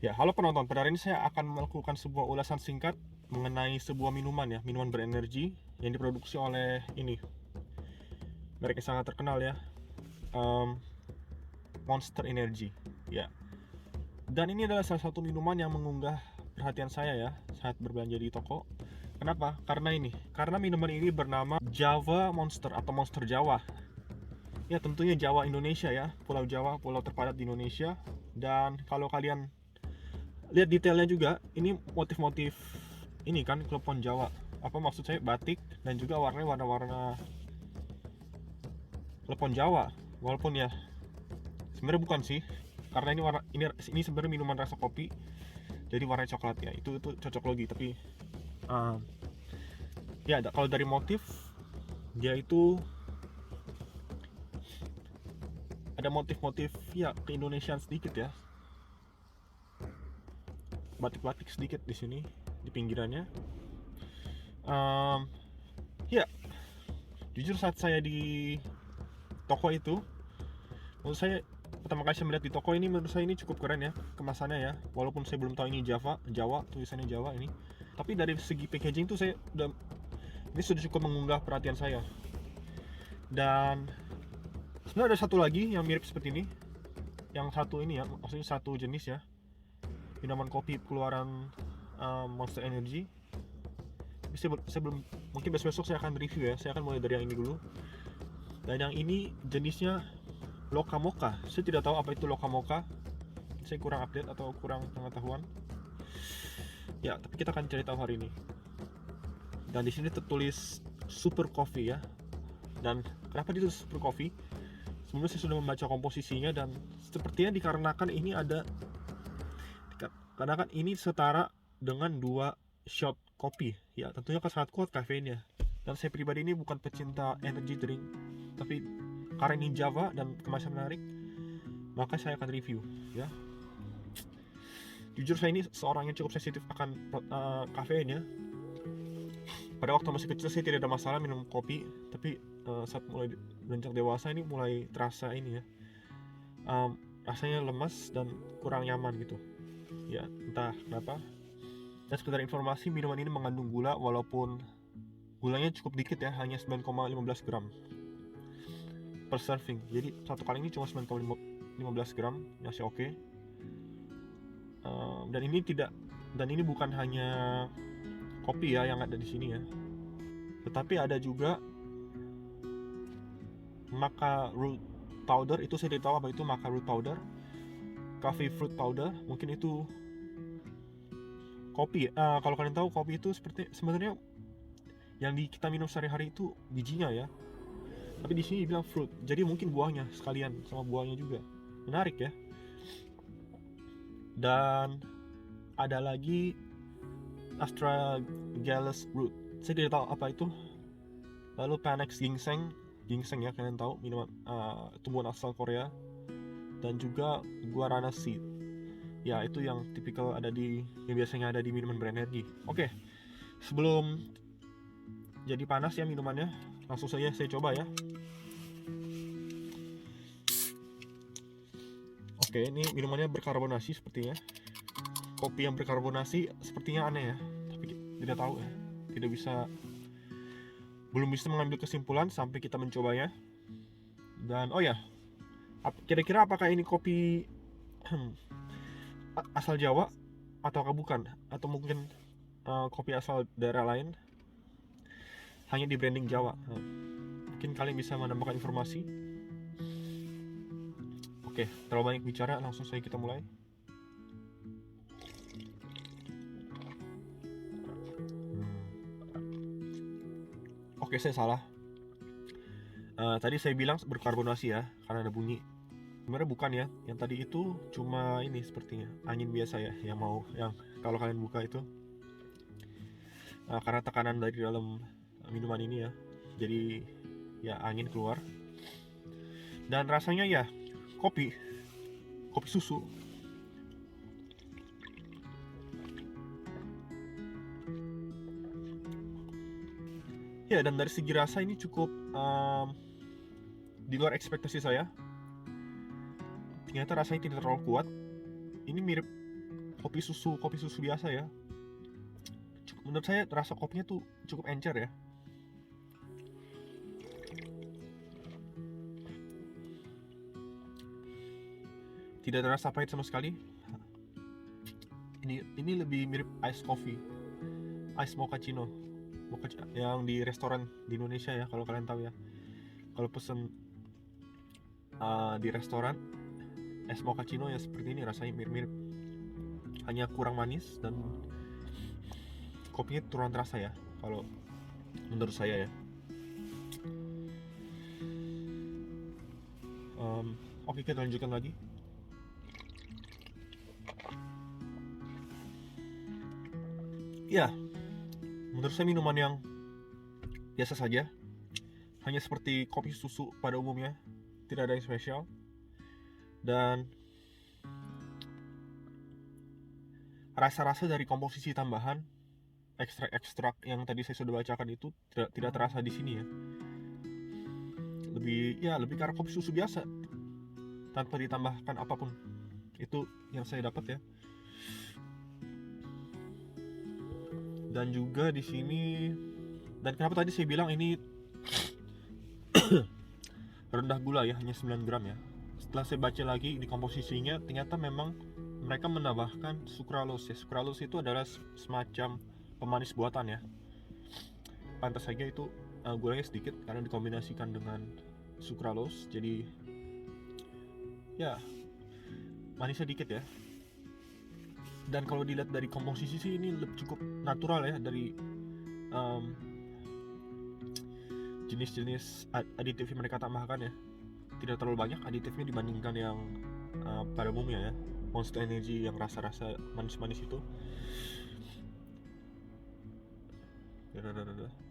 Ya, halo penonton. Pada hari ini saya akan melakukan sebuah ulasan singkat mengenai sebuah minuman ya, minuman berenergi yang diproduksi oleh ini merek yang sangat terkenal ya, em, Monster Energy. Ya, dan ini adalah salah satu minuman yang mengunggah perhatian saya ya saat berbelanja di toko. Kenapa? Karena minuman ini bernama Java Monster atau Monster Jawa. Ya, tentunya Jawa Indonesia ya, Pulau Jawa, pulau terpadat di Indonesia. Dan kalau kalian lihat detailnya juga, ini motif-motif ini kan klepon Jawa, apa maksud saya, batik, dan juga warnanya warna-warna klepon Jawa. Walaupun ya sebenarnya bukan sih, karena ini sebenarnya minuman rasa kopi, jadi warnanya coklat ya. Itu cocok logi, tapi uh, ya kalau dari motif, dia itu ada motif-motif ya keindonesiaan sedikit ya, batik-batik sedikit di sini di pinggirannya. um, ya jujur saat saya di toko itu, menurut saya pertama kali saya melihat di toko ini, menurut saya ini cukup keren ya kemasannya ya, walaupun saya belum tahu ini Jawa, tulisannya Jawa ini, tapi dari segi packaging tuh ini sudah cukup mengunggah perhatian saya. Dan sebenarnya ada satu lagi yang mirip seperti ini, yang satu ini ya, maksudnya satu jenis ya, minuman kopi keluaran Monster Energy. Tapi saya belum, mungkin besok saya akan review ya, saya akan mulai dari yang ini dulu. Dan yang ini jenisnya Loka Moka. Saya tidak tahu apa itu Loka Moka. Saya kurang update atau kurang pengetahuan. Ya, tapi kita akan cari tahu hari ini. Dan di sini tertulis Super Coffee ya. Dan kenapa ditulis Super Coffee? Sebelumnya saya sudah membaca komposisinya, dan sepertinya dikarenakan ini setara dengan 2 shot kopi. Ya, tentunya kan sangat kuat kafeinnya. Dan saya pribadi ini bukan pecinta energy drink, tapi karena ini Java dan kemasan menarik, maka saya akan review ya. Jujur saya ini seorang yang cukup sensitif akan kafein ya. Pada waktu masih kecil saya tidak ada masalah minum kopi, tapi saat mulai beranjak dewasa ini mulai terasa ini ya, rasanya lemas dan kurang nyaman gitu ya, entah kenapa. Dan sekedar informasi, minuman ini mengandung gula, walaupun gulanya cukup dikit ya, hanya 9,15 gram per serving. Jadi satu kali ini cuma 9,15 gram, masih oke. Dan ini bukan hanya kopi ya yang ada di sini ya, tetapi ada juga maca root powder. Itu saya tidak tahu apa itu maca root powder, coffee fruit powder, mungkin itu kopi. Kalau kalian tahu, kopi itu sebenarnya yang kita minum sehari-hari itu bijinya ya, tapi di sini dibilang fruit, jadi mungkin buahnya sekalian sama buahnya juga. Menarik ya. Dan ada lagi astragalus root, saya tidak tahu apa itu. Lalu Panax ginseng ya, kalian tahu, minuman tumbuhan asal Korea. Dan juga guarana seed ya, itu yang tipikal yang biasanya ada di minuman berenergi. Oke, sebelum jadi panas ya minumannya, langsung saja saya coba ya. Oke, ini minumannya berkarbonasi sepertinya. Kopi yang berkarbonasi sepertinya aneh ya, tapi tidak tahu ya, belum bisa mengambil kesimpulan sampai kita mencobanya. Dan oh ya, kira-kira apakah ini kopi asal Jawa ataukah bukan, atau mungkin kopi asal daerah lain hanya di branding Jawa. Mungkin kalian bisa menambahkan informasi. Oke, terlalu banyak bicara, langsung saja kita mulai. Oke, saya salah. Tadi saya bilang berkarbonasi ya, karena ada bunyi. Sebenarnya bukan ya, yang tadi itu cuma ini sepertinya angin biasa ya, yang kalau kalian buka itu, karena tekanan dari dalam minuman ini ya, jadi ya angin keluar. Dan rasanya ya kopi susu. Ya, dan dari segi rasa ini cukup di luar ekspektasi saya. Ternyata rasanya tidak terlalu kuat. Ini mirip kopi susu biasa ya. Menurut saya rasa kopinya tuh cukup encer ya. Tidak terasa pahit sama sekali. Ini lebih mirip ice coffee, ice mochaccino yang di restoran di Indonesia ya, kalau kalian tahu ya. Kalau pesen di restoran es mochaccino ya seperti ini, rasanya mirip-mirip, hanya kurang manis dan kopinya turun terasa ya, kalau menurut saya ya. Oke, kita lanjutkan lagi. Ya, menurut saya minuman yang biasa saja, hanya seperti kopi susu pada umumnya, tidak ada yang spesial. Dan rasa-rasa dari komposisi tambahan, ekstrak-ekstrak yang tadi saya sudah bacakan itu tidak terasa di sini ya. Lebih karena kopi susu biasa, tanpa ditambahkan apapun. Itu yang saya dapat ya. Dan juga di sini, dan kenapa tadi saya bilang ini rendah gula ya, hanya 9 gram ya. Setelah saya baca lagi di komposisinya, ternyata memang mereka menambahkan sucralose ya. Sucralose itu adalah semacam pemanis buatan ya. Pantas saja itu gulanya sedikit karena dikombinasikan dengan sucralose, jadi ya manisnya dikit ya. Dan kalau dilihat dari komposisi sih ini cukup natural ya, dari jenis-jenis aditif yang mereka tambahkan ya. Tidak terlalu banyak aditifnya dibandingkan yang pada umumnya ya, Monster Energy yang rasa-rasa manis-manis itu.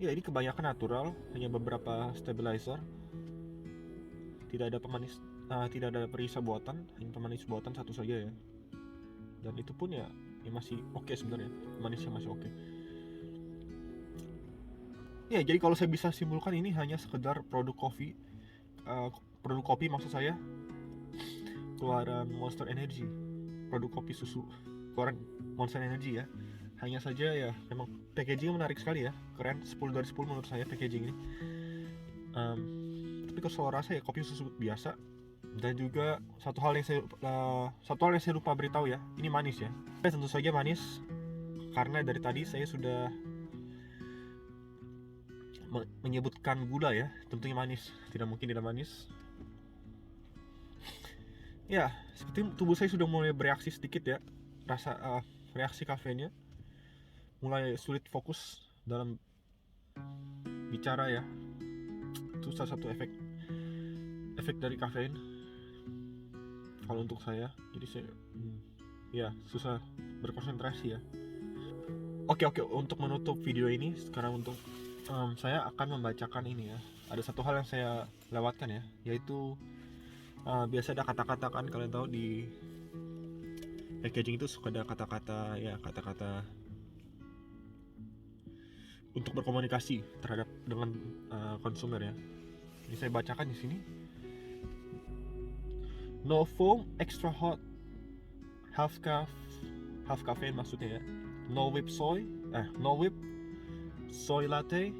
Ya, ini kebanyakan natural, hanya beberapa stabilizer. Tidak ada pemanis, tidak ada perisa buatan, hanya pemanis buatan satu saja ya. Dan itu pun ya masih oke sebenarnya, manisnya masih oke. Ya, jadi kalau saya bisa simpulkan ini hanya sekedar produk kopi maksud saya, keluaran Monster Energy, produk kopi susu keluaran Monster Energy ya. Hanya saja ya memang packaging menarik sekali ya, keren, 10 dari 10 menurut saya packaging ini. Tapi kalau rasa ya kopi susu biasa. Dan juga satu hal yang saya lupa beritahu ya, ini manis ya. Tentu saja manis karena dari tadi saya sudah menyebutkan gula ya, tentunya manis, tidak mungkin tidak manis. Ya, seperti tubuh saya sudah mulai bereaksi sedikit ya, reaksi kafeinnya, mulai sulit fokus dalam bicara ya. Itu salah satu efek dari kafein kalau untuk saya. Jadi saya susah berkonsentrasi ya. Oke, untuk menutup video ini sekarang, untuk saya akan membacakan ini ya. Ada satu hal yang saya lewatkan ya, yaitu biasa ada kata-kata kan, kalian tahu di packaging itu suka ada kata-kata untuk berkomunikasi dengan konsumer ya. Ini saya bacakan di sini. No foam, extra hot, half caffeine maksudnya ya. No whip soy latte,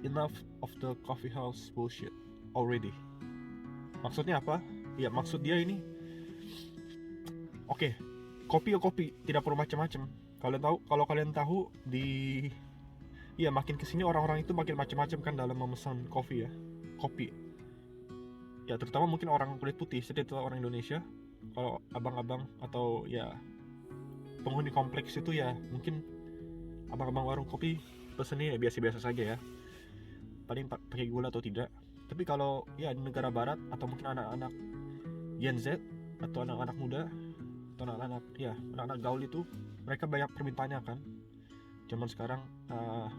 enough of the coffee house bullshit already. Maksudnya apa? Ya, maksud dia ini, oke, kopi tidak perlu macam-macam. Kalau kalian tahu makin kesini orang-orang itu makin macam-macam kan dalam memesan kopi. Ya, terutama mungkin orang kulit putih, seperti orang Indonesia. Kalau abang-abang atau ya penghuni kompleks itu ya, mungkin abang-abang warung kopi pesennya ya biasa-biasa saja ya, paling pakai gula atau tidak. Tapi kalau ya di negara barat atau mungkin anak-anak Gen Z atau anak-anak muda atau anak-anak gaul itu, mereka banyak permintaannya kan. Zaman sekarang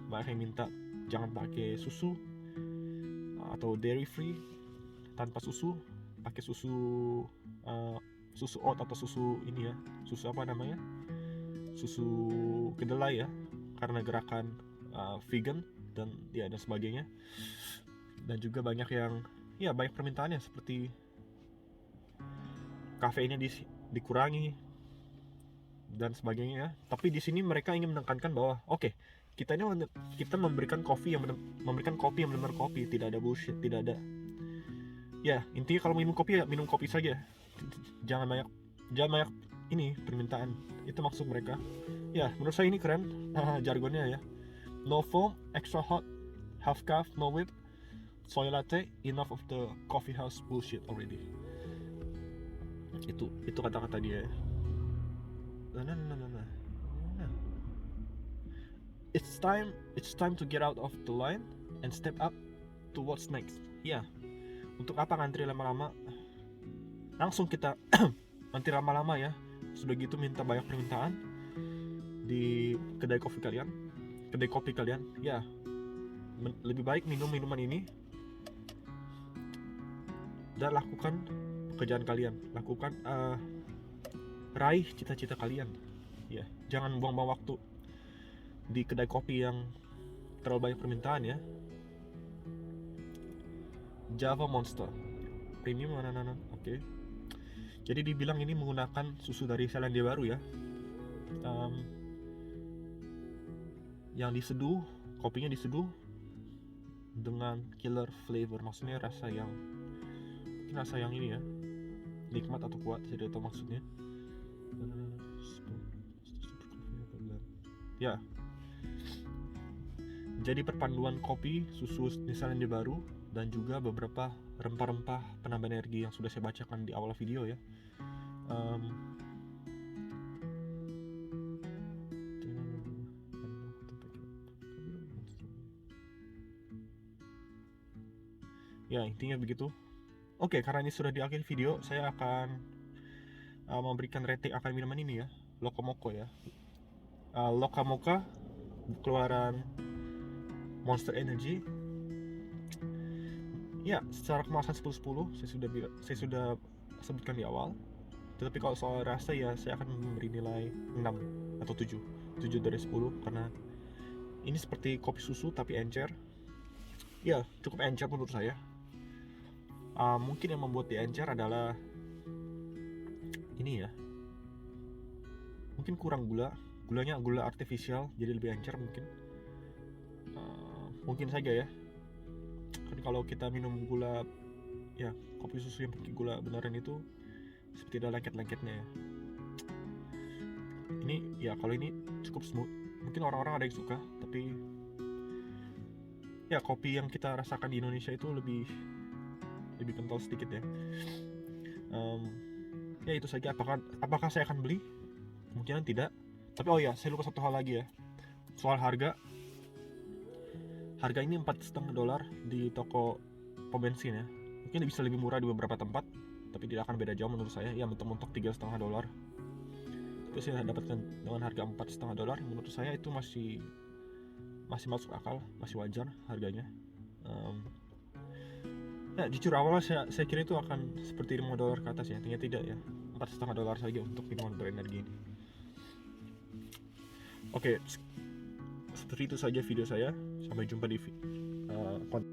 banyak yang minta jangan pakai susu atau dairy free, tanpa susu, pakai susu oat atau susu ini ya, susu apa namanya, susu kedelai ya, karena gerakan vegan dan sebagainya. Dan juga banyak yang banyak permintaannya, seperti kafeinnya dikurangi, dan sebagainya. Tapi di sini mereka ingin menekankan bahwa oke, kita memberikan kopi yang benar-benar kopi, tidak ada bullshit, tidak ada. Ya, intinya kalau minum kopi ya minum kopi saja. Jangan banyak ini permintaan. Itu maksud mereka. Ya, menurut saya ini keren jargonnya ya. No foam, extra hot, half cup, no whip, soy latte, enough of the coffee house bullshit already. Itu kata-kata dia. Nah. It's time to get out of the line and step up to what's next. Ya, untuk apa ngantri lama-lama? Langsung kita ngantri lama-lama ya. Sudah gitu minta banyak permintaan di kedai kopi kalian. Ya, lebih baik minum minuman ini dan lakukan pekerjaan kalian, raih cita-cita kalian. Ya, jangan buang-buang waktu di kedai kopi yang terlalu banyak permintaan ya. Java Monster Premium oke. Jadi dibilang ini menggunakan susu dari Selandia Baru ya. Yang diseduh, kopinya diseduh dengan killer flavor, maksudnya rasa yang ini ya, nikmat atau kuat, saya tidak tahu maksudnya. Ya, jadi perpaduan kopi, susu Selandia Baru, dan juga beberapa rempah-rempah penambah energi yang sudah saya bacakan di awal video ya. Ya, intinya begitu. Oke, karena ini sudah di akhir video, saya akan memberikan rating akan minuman ini ya, Lokomoko ya. Lokomoko keluaran Monster Energy. Ya, secara kemasan 10/10 saya sudah sebutkan di awal. Tetapi kalau soal rasa ya saya akan memberi nilai 6 atau 7 dari 10 karena ini seperti kopi susu tapi encer. Ya, cukup encer menurut saya. Mungkin yang membuat dia encer adalah ini ya, mungkin kurang gulanya gula artifisial, jadi lebih encer mungkin saja ya. Kan kalau kita minum gula ya, kopi susu yang pakai gula beneran itu seperti ada lengket-lengketnya ya. Ini ya, kalau ini cukup smooth, mungkin orang-orang ada yang suka, tapi ya kopi yang kita rasakan di Indonesia itu lebih kental sedikit ya. Ya itu saja. Apakah saya akan beli? Kemungkinan tidak. Tapi oh ya, saya lupa satu hal lagi ya, soal harga ini $4,5 di toko pom bensin ya. Mungkin bisa lebih murah di beberapa tempat, tapi tidak akan beda jauh menurut saya. Ya, mentok-mentok $3,5. Itu saya dapatkan dengan harga $4,5. Menurut saya itu masih masuk akal, masih wajar harganya. Ya, jujur awalnya saya kira itu akan seperti $5 ke atas ya, ternyata tidak ya. $4,5 saja untuk minuman berenergi ini. Oke, seperti itu saja video saya. Sampai jumpa di konten